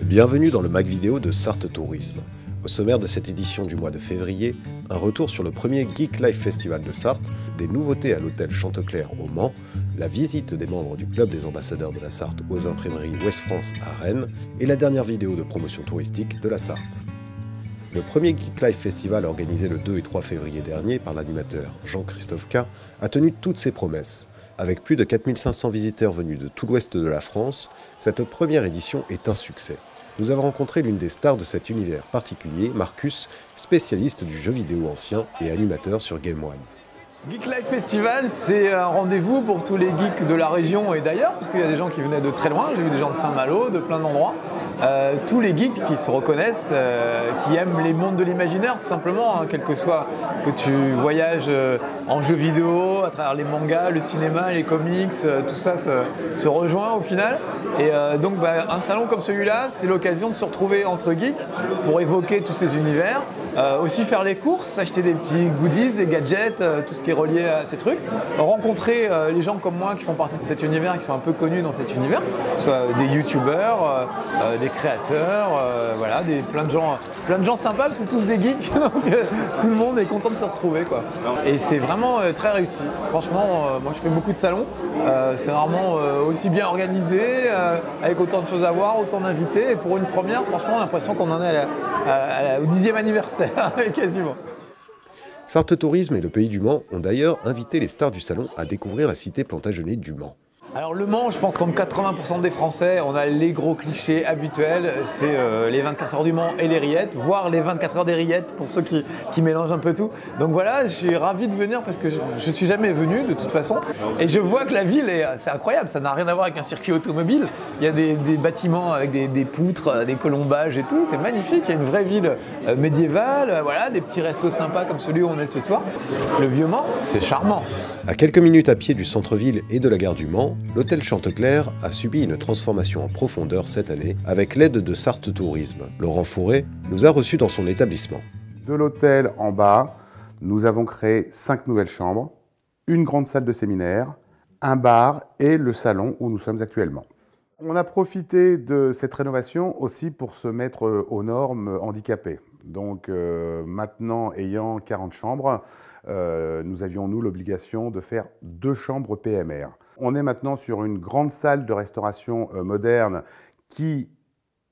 Bienvenue dans le Mag Vidéo de Sarthe Tourisme. Au sommaire de cette édition du mois de février, un retour sur le premier Geek Life Festival de Sarthe, des nouveautés à l'hôtel Chantecler au Mans, la visite des membres du Club des ambassadeurs de la Sarthe aux imprimeries Ouest France à Rennes et la dernière vidéo de promotion touristique de la Sarthe. Le premier Geek Life Festival organisé le 2 et 3 février dernier par l'animateur Jean-Christophe K a tenu toutes ses promesses. Avec plus de 4500 visiteurs venus de tout l'ouest de la France, cette première édition est un succès. Nous avons rencontré l'une des stars de cet univers particulier, Marcus, spécialiste du jeu vidéo ancien et animateur sur Game One. Geek Life Festival, c'est un rendez-vous pour tous les geeks de la région et d'ailleurs, parce qu'il y a des gens qui venaient de très loin, j'ai vu des gens de Saint-Malo, de plein d'endroits. Tous les geeks qui se reconnaissent, qui aiment les mondes de l'imaginaire tout simplement, quel que soit que tu voyages en jeu vidéo, à travers les mangas, le cinéma, les comics, tout ça se rejoint au final. Et donc un salon comme celui-là, c'est l'occasion de se retrouver entre geeks pour évoquer tous ces univers, aussi faire les courses, acheter des petits goodies, des gadgets, tout ce qui est relié à ces trucs, rencontrer les gens comme moi qui font partie de cet univers, qui sont un peu connus dans cet univers, que ce soit des youtubeurs, des créateurs, voilà, plein de gens sympas, c'est tous des geeks, donc tout le monde est content de se retrouver, quoi. Et c'est vraiment très réussi. Franchement, moi je fais beaucoup de salons, c'est rarement aussi bien organisé, avec autant de choses à voir, autant d'invités, et pour une première, franchement, on a l'impression qu'on en est au 10e anniversaire, quasiment. Sarthe Tourisme et le Pays du Mans ont d'ailleurs invité les stars du salon à découvrir la cité Plantagenet du Mans. Alors le Mans, je pense comme 80% des Français, on a les gros clichés habituels, c'est les 24 heures du Mans et les rillettes, voire les 24 heures des rillettes pour ceux qui mélangent un peu tout. Donc voilà, je suis ravi de venir parce que je ne suis jamais venu de toute façon. Et je vois que la ville, c'est incroyable, ça n'a rien à voir avec un circuit automobile. Il y a des bâtiments avec des poutres, des colombages et tout, c'est magnifique. Il y a une vraie ville médiévale, voilà, des petits restos sympas comme celui où on est ce soir. Le vieux Mans, c'est charmant. À quelques minutes à pied du centre-ville et de la gare du Mans, l'hôtel Chantecler a subi une transformation en profondeur cette année avec l'aide de Sarthe Tourisme. Laurent Fourré nous a reçus dans son établissement. De l'hôtel en bas, nous avons créé 5 nouvelles chambres, une grande salle de séminaire, un bar et le salon où nous sommes actuellement. On a profité de cette rénovation aussi pour se mettre aux normes handicapées. Donc maintenant, ayant 40 chambres, nous avions, nous, l'obligation de faire 2 chambres PMR. On est maintenant sur une grande salle de restauration moderne qui,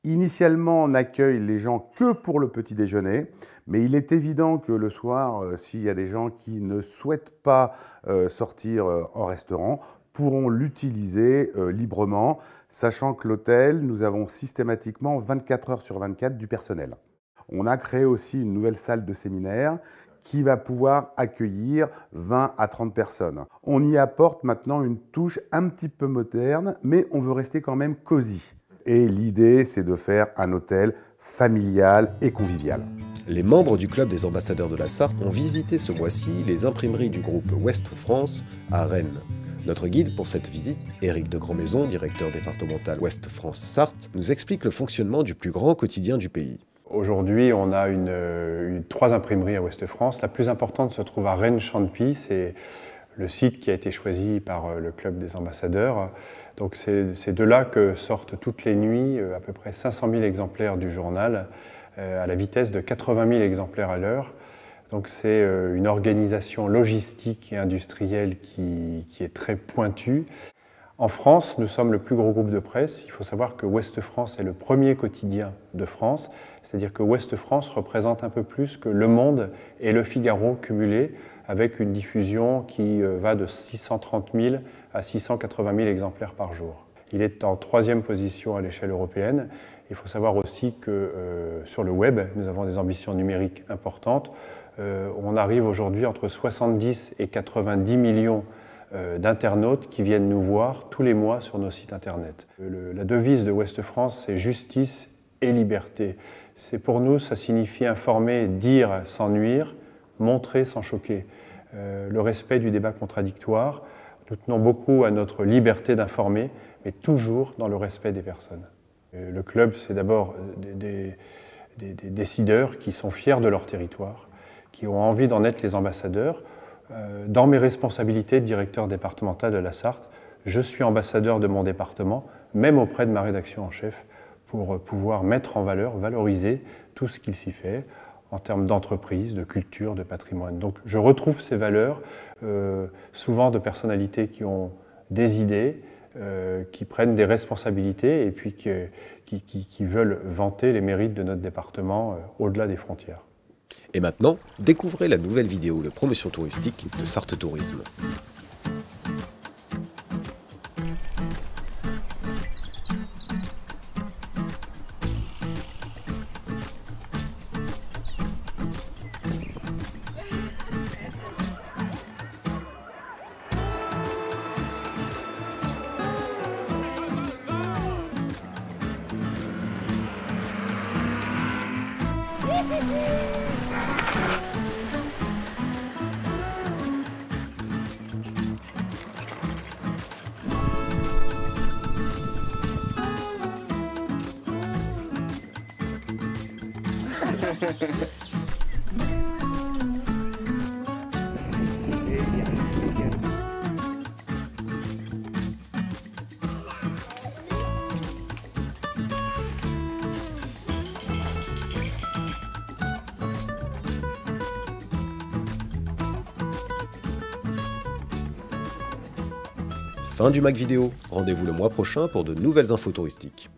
initialement, n'accueille les gens que pour le petit déjeuner. Mais il est évident que le soir, s'il y a des gens qui ne souhaitent pas sortir en restaurant, pourront l'utiliser librement, sachant que l'hôtel, nous avons systématiquement 24 heures sur 24 du personnel. On a créé aussi une nouvelle salle de séminaire qui va pouvoir accueillir 20 à 30 personnes. On y apporte maintenant une touche un petit peu moderne, mais on veut rester quand même cosy. Et l'idée, c'est de faire un hôtel familial et convivial. Les membres du Club des ambassadeurs de la Sarthe ont visité ce mois-ci les imprimeries du groupe Ouest France à Rennes. Notre guide pour cette visite, Éric de Grandmaison, directeur départemental Ouest France Sarthe, nous explique le fonctionnement du plus grand quotidien du pays. Aujourd'hui, on a 3 imprimeries à Ouest France. La plus importante se trouve à Rennes-Chantepie. C'est le site qui a été choisi par le Club des ambassadeurs. Donc c'est de là que sortent toutes les nuits à peu près 500 000 exemplaires du journal à la vitesse de 80 000 exemplaires à l'heure. Donc c'est une organisation logistique et industrielle qui est très pointue. En France, nous sommes le plus gros groupe de presse. Il faut savoir que Ouest France est le premier quotidien de France, c'est-à-dire que Ouest France représente un peu plus que Le Monde et Le Figaro cumulés, avec une diffusion qui va de 630 000 à 680 000 exemplaires par jour. Il est en 3e position à l'échelle européenne. Il faut savoir aussi que sur le web, nous avons des ambitions numériques importantes. On arrive aujourd'hui entre 70 et 90 millions d'internautes qui viennent nous voir tous les mois sur nos sites internet. La devise de Ouest France, c'est justice et liberté. Pour nous, ça signifie informer, dire sans nuire, montrer sans choquer. Le respect du débat contradictoire. Nous tenons beaucoup à notre liberté d'informer, mais toujours dans le respect des personnes. Le club, c'est d'abord des décideurs qui sont fiers de leur territoire, qui ont envie d'en être les ambassadeurs. Dans mes responsabilités de directeur départemental de la Sarthe, je suis ambassadeur de mon département, même auprès de ma rédaction en chef, pour pouvoir mettre en valeur, valoriser tout ce qu'il s'y fait en termes d'entreprise, de culture, de patrimoine. Donc je retrouve ces valeurs, souvent de personnalités qui ont des idées, qui prennent des responsabilités et puis qui veulent vanter les mérites de notre département au-delà des frontières. Et maintenant, découvrez la nouvelle vidéo de promotion touristique de Sarthe Tourisme. Fin du Mac Vidéo. Rendez-vous le mois prochain pour de nouvelles infos touristiques.